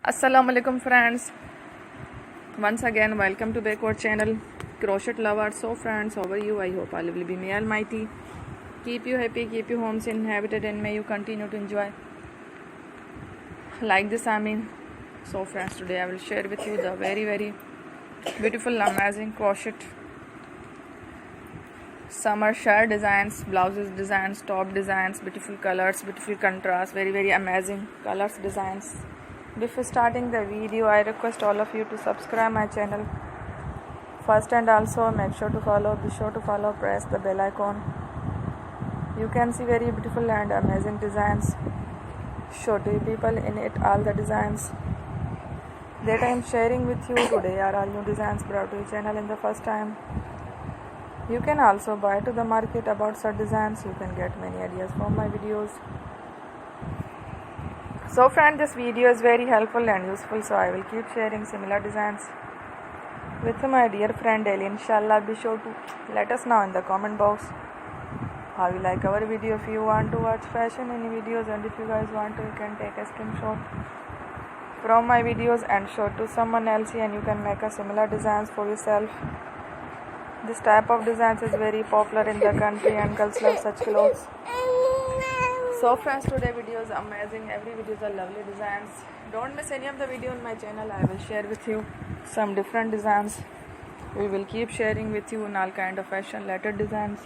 Assalamu alaikum friends, once again welcome to backward channel crochet lovers. So friends, how are you? I hope Allah will be may almighty keep you happy, keep you homes inhabited, and may you continue to enjoy like this. So friends, today I will share with you the very beautiful amazing crochet summer shirt designs, blouses designs, top designs, beautiful colors, beautiful contrast, very amazing colors designs. Before starting the video, I request all of you to subscribe my channel first, and also make sure to follow, be sure to follow, press the bell icon. You can see very beautiful and amazing designs. Show to you people in it all the designs that I am sharing with you today are all new designs brought to your channel in the first time. You can also buy to the market about such designs. You can get many ideas from my videos. So friend, this video is very helpful and useful, so I will keep sharing similar designs with my dear friend daily. Inshallah, be sure to let us know in the comment box how you like our video. If you want to watch fashion any videos, and if you guys want to, you can take a screenshot from my videos and show to someone else, and you can make a similar designs for yourself. This type of designs is very popular in the country and girls love such clothes. So friends, today video is amazing. Every video is a lovely designs. Don't miss any of the video on my channel. I will share with you some different designs. We will keep sharing with you in all kind of fashion related designs.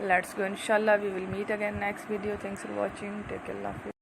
Let's go. Inshallah, we will meet again next video. Thanks for watching. Take care. Love you.